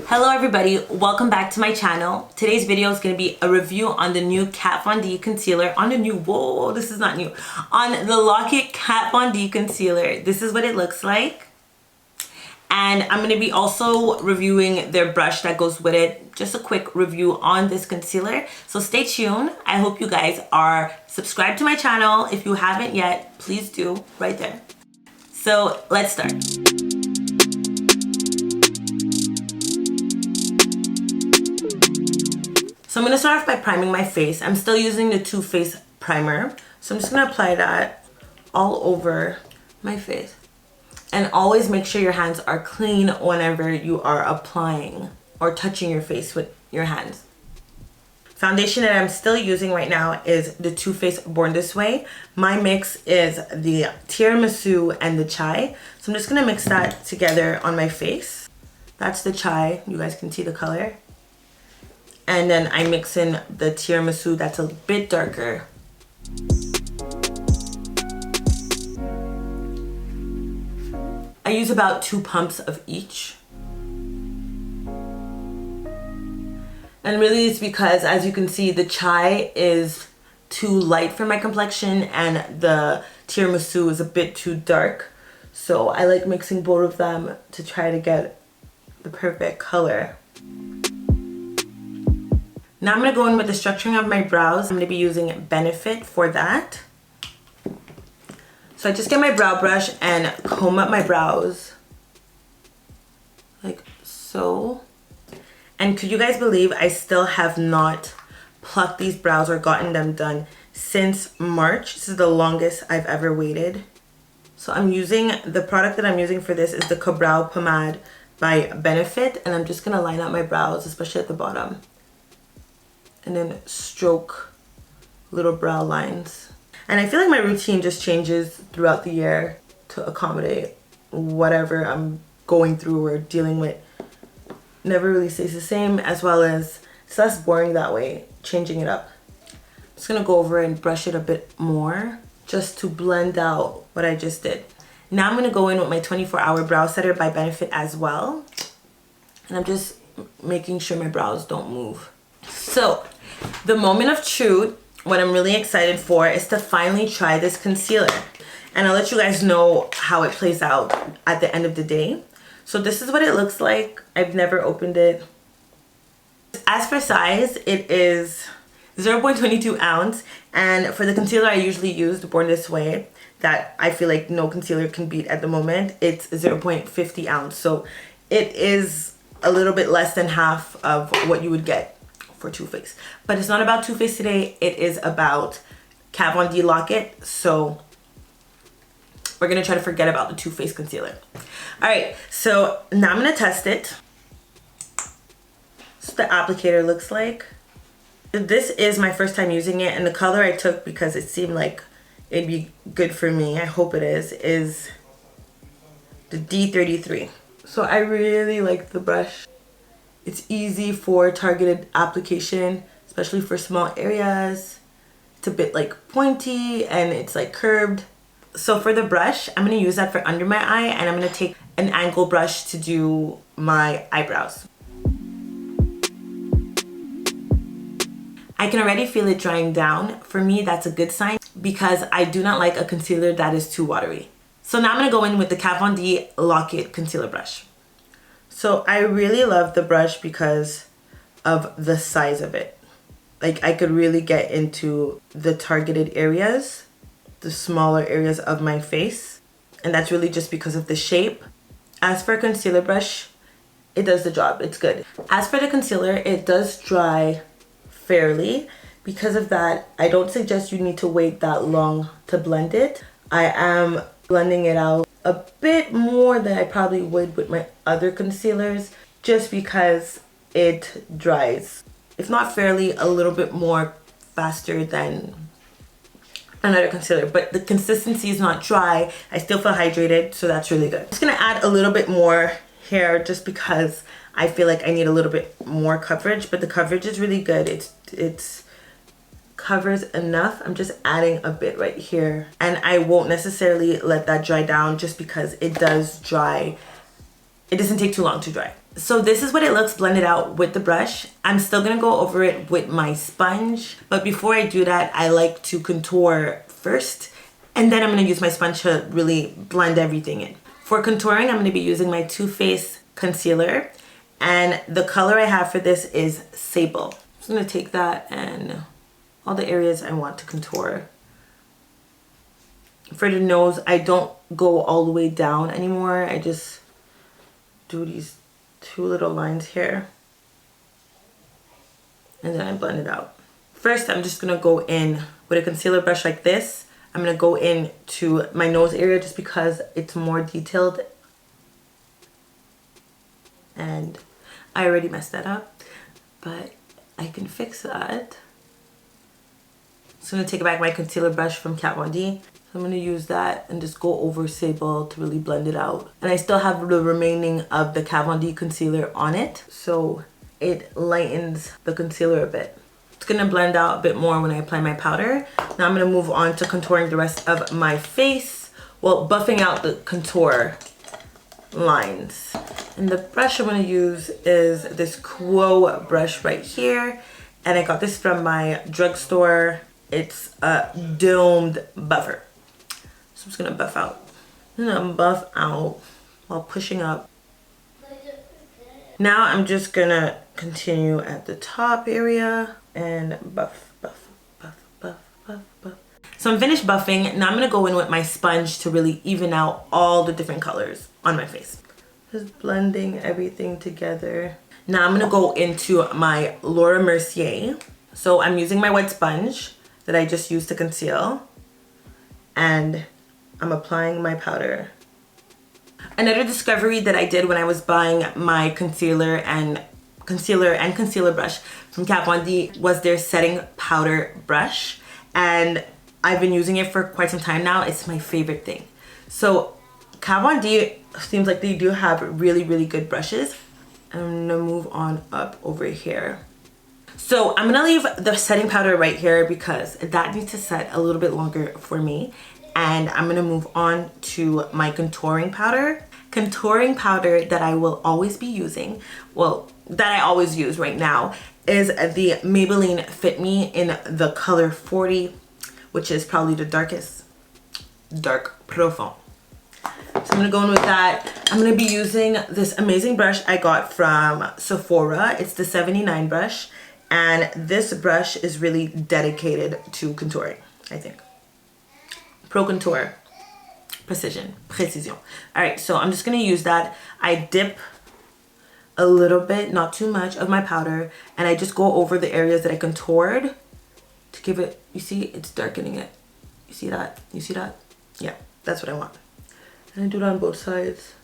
Hello everybody, welcome back to my channel. Today's video is going to be a review on the new Kat Von D concealer, on the new, whoa, this is not new, on the Lock-It Kat Von D concealer. This is what it looks like. And I'm going to be also reviewing their brush that goes with it. Just a quick review on this concealer. So stay tuned. I hope you guys are subscribed to my channel. If you haven't yet, please do, right there. So let's start. So I'm going to start off by priming my face. I'm still using the Too Faced primer. So I'm just going to apply that all over my face. And always make sure your hands are clean whenever you are applying or touching your face with your hands. Foundation that I'm still using right now is the Too Faced Born This Way. My mix is the Tiramisu and the Chai. So I'm just going to mix that together on my face. That's the Chai. You guys can see the color. And then I mix in the Tiramisu that's a bit darker. I use about 2 pumps of each. And really it's because, as you can see, the Chai is too light for my complexion and the Tiramisu is a bit too dark. So I like mixing both of them to try to get the perfect color. Now I'm going to go in with the structuring of my brows. I'm going to be using Benefit for that. So I just get my brow brush and comb up my brows. Like so. And could you guys believe I still have not plucked these brows or gotten them done since March. This is the longest I've ever waited. So I'm using, the product that I'm using for this is the Brow Pomade by Benefit. And I'm just going to line up my brows, especially at the bottom. And then stroke little brow lines. And I feel like my routine just changes throughout the year to accommodate whatever I'm going through or dealing with. Never really stays the same, as well as it's less boring that way, changing it up. I'm just gonna go over and brush it a bit more just to blend out what I just did. Now I'm gonna go in with my 24-Hour Brow Setter by Benefit as well. And I'm just making sure my brows don't move. So, the moment of truth, what I'm really excited for is to finally try this concealer. And I'll let you guys know how it plays out at the end of the day. So this is what it looks like. I've never opened it. As for size, it is 0.22 ounce. And for the concealer I usually use, the Born This Way, that I feel like no concealer can beat at the moment, it's 0.50 ounce. So it is a little bit less than half of what you would get for Too Faced. But it's not about Too Faced today. It is about Kat Von D Lock-It. So we're going to try to forget about the Too Faced concealer. Alright, so now I'm going to test it. This is what the applicator looks like. This is my first time using it, and the color I took because it seemed like it'd be good for me, I hope it is the D33. So I really like the brush. It's easy for targeted application, especially for small areas. It's a bit like pointy and it's like curved. So for the brush, I'm going to use that for under my eye, and I'm going to take an angle brush to do my eyebrows. I can already feel it drying down. For me, that's a good sign because I do not like a concealer that is too watery. So now I'm going to go in with the Kat Von D Lock-It concealer brush. So I really love the brush because of the size of it. Like I could really get into the targeted areas, the smaller areas of my face. And that's really just because of the shape. As for a concealer brush, it does the job. It's good. As for the concealer, it does dry fairly. Because of that, I don't suggest you need to wait that long to blend it. I am blending it out a bit more than I probably would with my other concealers, just because it dries, if not fairly, a little bit more faster than another concealer. But the consistency is not dry. I still feel hydrated, so that's really good. I'm just gonna add a little bit more here just because I feel like I need a little bit more coverage, but the coverage is really good. It's covers enough. I'm just adding a bit right here, and I won't necessarily let that dry down just because it does dry. It doesn't take too long to dry. So this is what it looks blended out with the brush. I'm still gonna go over it with my sponge, but before I do that, I like to contour first, and then I'm gonna use my sponge to really blend everything in. For contouring, I'm gonna be using my Too Faced concealer, and the color I have for this is Sable. I'm just gonna take that and all the areas I want to contour. For the nose, I don't go all the way down anymore. I just do these 2 little lines here, and then I blend it out. First, I'm just gonna go in with a concealer brush like this. I'm gonna go into my nose area just because it's more detailed, and I already messed that up, but I can fix that. So I'm gonna take back my concealer brush from Kat Von D. So I'm gonna use that and just go over Sable to really blend it out. And I still have the remaining of the Kat Von D concealer on it, so it lightens the concealer a bit. It's gonna blend out a bit more when I apply my powder. Now I'm gonna move on to contouring the rest of my face. Well, buffing out the contour lines. And the brush I'm gonna use is this Quo brush right here. And I got this from my drugstore. It's a domed buffer. So I'm just gonna buff out. I'm gonna buff out while pushing up. Now I'm just gonna continue at the top area and buff, buff, buff, buff, buff, buff. So I'm finished buffing. Now I'm gonna go in with my sponge to really even out all the different colors on my face. Just blending everything together. Now I'm gonna go into my Laura Mercier. So I'm using my wet sponge that I just used to conceal, and I'm applying my powder. Another discovery that I did when I was buying my concealer and concealer brush from Kat Von D was their setting powder brush, and I've been using it for quite some time now. It's my favorite thing. So Kat Von D seems like they do have really, really good brushes. I'm gonna move on up over here. So I'm gonna leave the setting powder right here because that needs to set a little bit longer for me. And I'm gonna move on to my contouring powder. Contouring powder that I will always be using, well, that I always use right now, is the Maybelline Fit Me in the color 40, which is probably the darkest, dark profond. So I'm gonna go in with that. I'm gonna be using this amazing brush I got from Sephora. It's the 79 brush. And this brush is really dedicated to contouring, I think. Pro Contour Precision. All right, so I'm just gonna use that. I dip a little bit, not too much, of my powder, and I just go over the areas that I contoured to give it, you see, it's darkening it. You see that? You see that? Yeah, that's what I want. And I do that on both sides.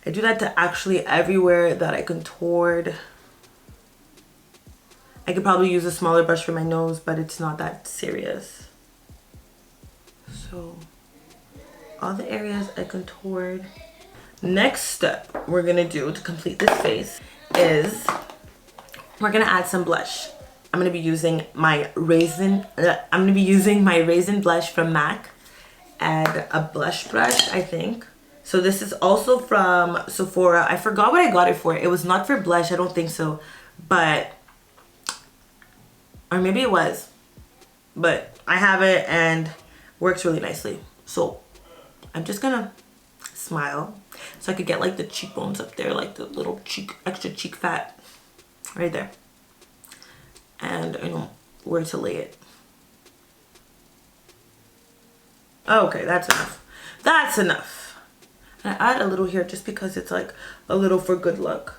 I do that to actually everywhere that I contoured. I could probably use a smaller brush for my nose, but it's not that serious. So all the areas I contoured. Next step we're gonna do to complete this face is we're gonna add some blush. I'm gonna be using my Raizin blush from MAC. Add a blush brush, I think. So this is also from Sephora. I forgot what I got it for. It was not for blush, I don't think so, but or maybe it was, but I have it and works really nicely. So I'm just gonna smile so I could get like the cheekbones up there, like the little extra cheek fat right there. And I know where to lay it. Okay, that's enough. That's enough. And I add a little here just because it's like a little for good luck.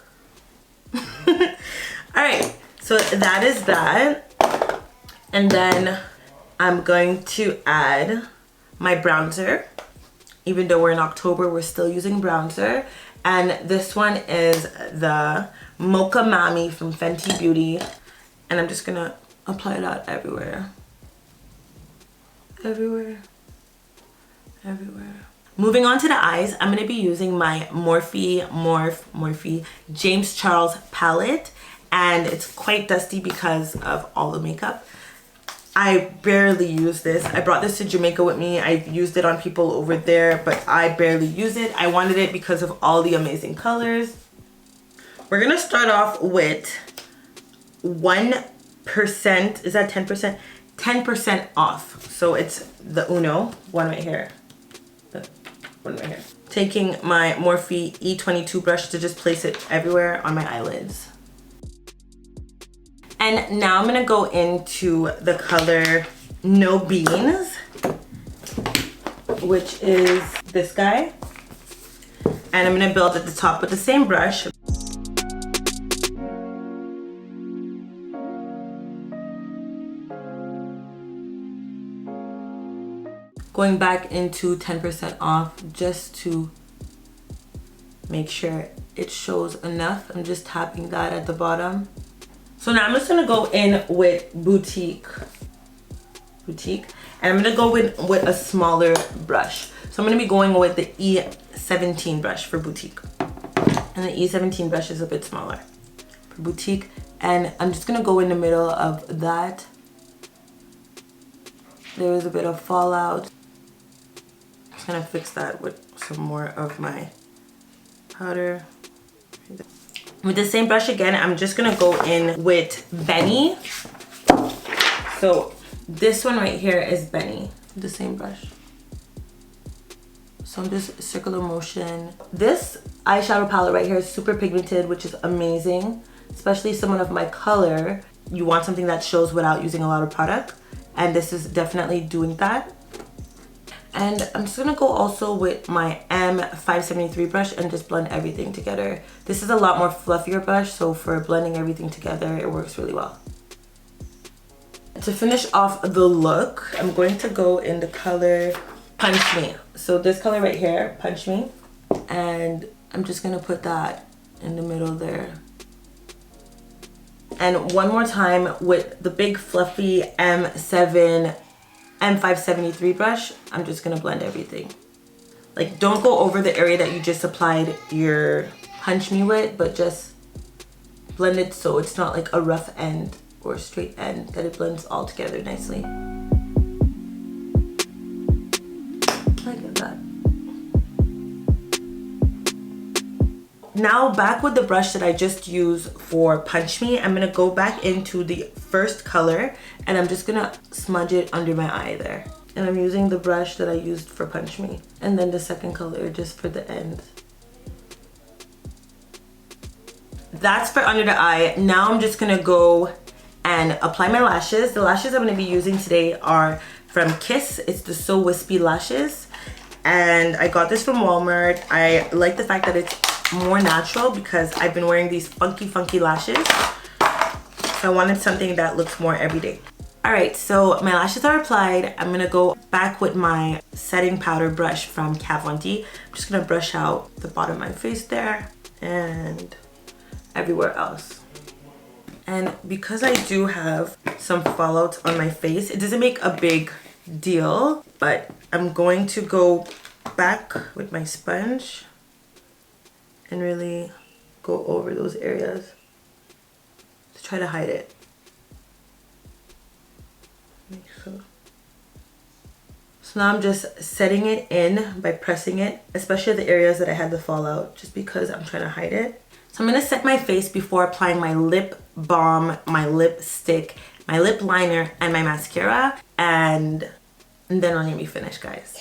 All right, so that is that. And then I'm going to add my bronzer. Even though we're in October, we're still using bronzer. And this one is the Mocha MAMI from Fenty Beauty. And I'm just gonna apply that everywhere. Everywhere. Everywhere. Moving on to the eyes, I'm gonna be using my Morphe James Charles palette. And it's quite dusty because of all the makeup. I barely use this. I brought this to Jamaica with me. I've used it on people over there, but I barely use it. I wanted it because of all the amazing colors. We're gonna start off with 1%, is that 10%? 10% off. So it's the Uno, one right here. The one right here. Taking my Morphe E22 brush to just place it everywhere on my eyelids. And now I'm gonna go into the color No Beans, which is this guy. And I'm gonna build at the top with the same brush. Going back into 10% off just to make sure it shows enough. I'm just tapping that at the bottom. So now I'm just gonna go in with Boutique, and I'm gonna go with a smaller brush. So I'm gonna be going with the E17 brush for Boutique, and the E17 brush is a bit smaller for Boutique. And I'm just gonna go in the middle of that. There was a bit of fallout. I'm gonna fix that with some more of my powder. With the same brush again, I'm just gonna go in with Benny. So this one right here is Benny, the same brush. So I'm just circular motion. This eyeshadow palette right here is super pigmented, which is amazing, especially someone of my color. You want something that shows without using a lot of product, and this is definitely doing that. And I'm just gonna go also with my M573 brush and just blend everything together. This is a lot more fluffier brush, so for blending everything together, it works really well. To finish off the look, I'm going to go in the color Punch Me. So this color right here, Punch Me. And I'm just gonna put that in the middle there. And one more time with the big fluffy M573 brush, I'm just gonna blend everything. Like, don't go over the area that you just applied your Punch Me with, but just blend it so it's not like a rough end or a straight end, that it blends all together nicely. Like that. Now back with the brush that I just used for Punch Me, I'm gonna go back into the first color and I'm just gonna smudge it under my eye there. And I'm using the brush that I used for Punch Me. And then the second color just for the end. That's for under the eye. Now I'm just gonna go and apply my lashes. The lashes I'm gonna be using today are from Kiss. It's the So Wispy lashes. And I got this from Walmart. I like the fact that it's more natural because I've been wearing these funky lashes. So I wanted something that looks more everyday. All right, so my lashes are applied. I'm gonna go back with my setting powder brush from Kat Von D. I'm just gonna brush out the bottom of my face there and everywhere else. And because I do have some fallout on my face, it doesn't make a big deal, but I'm going to go back with my sponge and really go over those areas to try to hide it. Like so. So now I'm just setting it in by pressing it, especially the areas that I had the fallout, just because I'm trying to hide it. So I'm gonna set my face before applying my lip balm, my lipstick, my lip liner, and my mascara, and then we're gonna be finished, guys.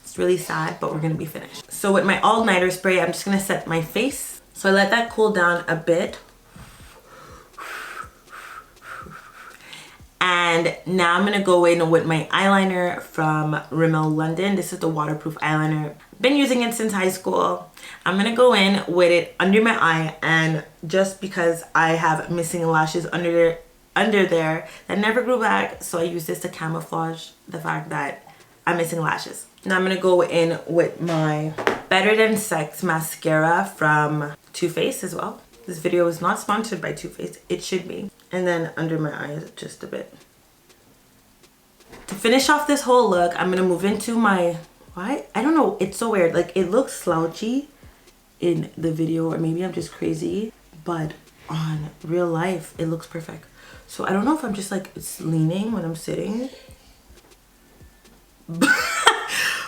It's really sad, but we're gonna be finished. So with my all-nighter spray, I'm just gonna set my face. So I let that cool down a bit. And now I'm gonna go in with my eyeliner from Rimmel London. This is the waterproof eyeliner. Been using it since high school. I'm gonna go in with it under my eye, and just because I have missing lashes under there that never grew back, so I use this to camouflage the fact that I'm missing lashes. Now I'm gonna go in with my Better Than Sex mascara from Too Faced as well. This video is not sponsored by Too Faced. It should be. And then under my eyes just a bit. To finish off this whole look, I'm gonna move into my, why? I don't know, it's so weird. Like, it looks slouchy in the video, or maybe I'm just crazy, but on real life, it looks perfect. So I don't know if I'm just like it's leaning when I'm sitting.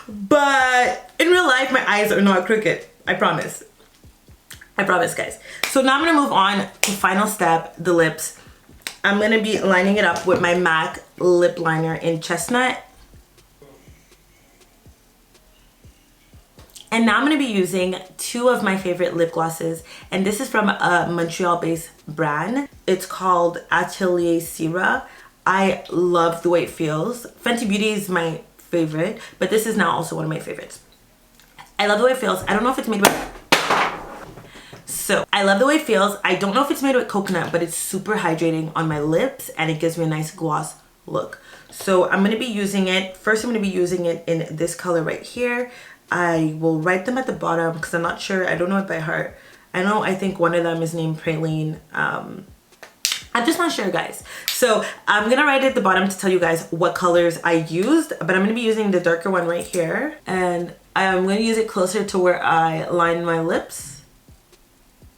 But in real life, my eyes are not crooked. I promise. I promise, guys. So now I'm gonna move on to final step, the lips. I'm gonna be lining it up with my MAC lip liner in Chestnut. And now I'm gonna be using two of my favorite lip glosses. And this is from a Montreal-based brand. It's called Atelier SIRAH. I love the way it feels. Fenty Beauty is my favorite, but this is now also one of my favorites. I love the way it feels. I don't know if it's made with... So, I love the way it feels. I don't know if it's made with coconut, but it's super hydrating on my lips and it gives me a nice gloss look. So, I'm going to be using it. First, I'm going to be using it in this color right here. I will write them at the bottom because I'm not sure. I don't know it by heart. I think one of them is named Praline. I'm just not sure, guys. So I'm gonna write at the bottom to tell you guys what colors I used, but I'm gonna be using the darker one right here. And I'm gonna use it closer to where I line my lips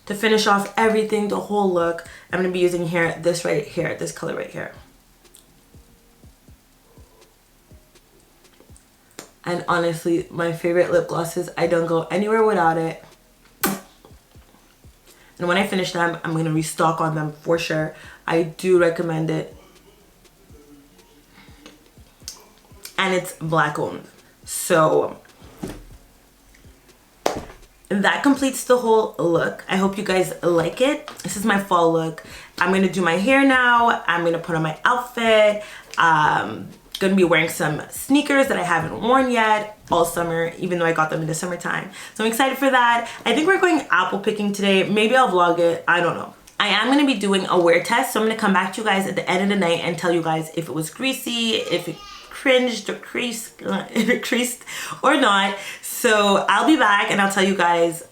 to finish off everything, the whole look. I'm gonna be using here, this right here, this color right here. And honestly, my favorite lip glosses, I don't go anywhere without it. And when I finish them, I'm going to restock on them for sure. I do recommend it. And it's black owned. So that completes the whole look. I hope you guys like it. This is my fall look. I'm going to do my hair now. I'm going to put on my outfit. Gonna be wearing some sneakers that I haven't worn yet all summer, even though I got them in the summertime. So I'm excited for that. I think we're going apple picking today. Maybe I'll vlog it. I don't know. I am gonna be doing a wear test, so I'm gonna come back to you guys at the end of the night and tell you guys if it was greasy, if it cringed or creased, if it creased or not. So I'll be back and I'll tell you guys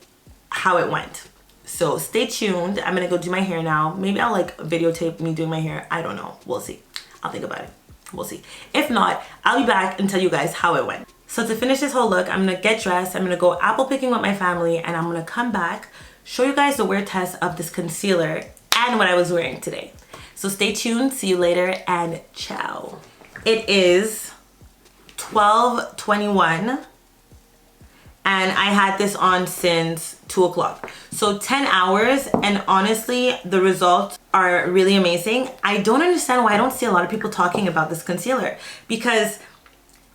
how it went. So stay tuned. I'm gonna go do my hair now. Maybe I'll like videotape me doing my hair. I don't know. We'll see. I'll think about it. We'll see. If not, I'll be back and tell you guys how it went. So to finish this whole look, I'm gonna get dressed. I'm gonna go apple picking with my family and I'm gonna come back, show you guys the wear test of this concealer and what I was wearing today. So stay tuned, see you later, and ciao. It is 12:21 and I had this on since 2 o'clock. So 10 hours, and honestly, the results are really amazing. I don't understand why I don't see a lot of people talking about this concealer, because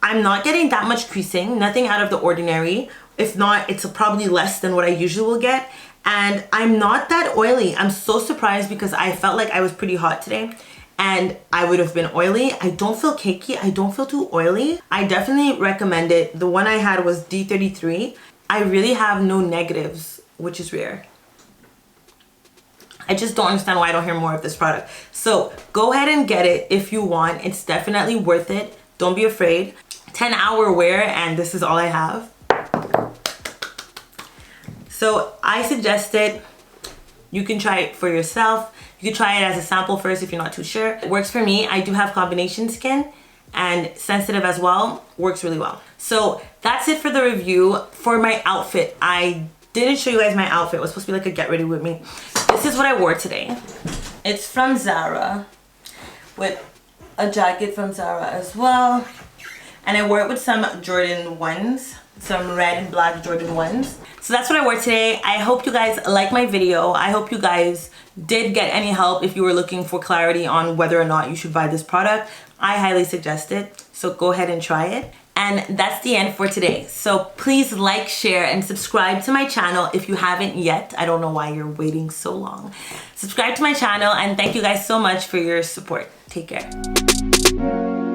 I'm not getting that much creasing, nothing out of the ordinary. If not, it's probably less than what I usually will get. And I'm not that oily. I'm so surprised because I felt like I was pretty hot today and I would have been oily. I don't feel cakey. I don't feel too oily. I definitely recommend it. The one I had was D33. I really have no negatives, which is rare. I just don't understand why I don't hear more of this product. So go ahead and get it if you want. It's definitely worth it. Don't be afraid. 10-hour wear and this is all I have. So I suggest it. You can try it for yourself. You can try it as a sample first if you're not too sure. It works for me. I do have combination skin and sensitive as well. Works really well. So that's it for the review. For my outfit, I didn't show you guys my outfit. It was supposed to be like a get ready with me. This is what I wore today. It's from Zara with a jacket from Zara as well. And I wore it with some Jordan 1s, some red and black Jordan 1s. So that's what I wore today. I hope you guys like my video. I hope you guys did get any help if you were looking for clarity on whether or not you should buy this product. I highly suggest it. So go ahead and try it. And that's the end for today. So please like, share, and subscribe to my channel if you haven't yet. I don't know why you're waiting so long. Subscribe to my channel and thank you guys so much for your support. Take care.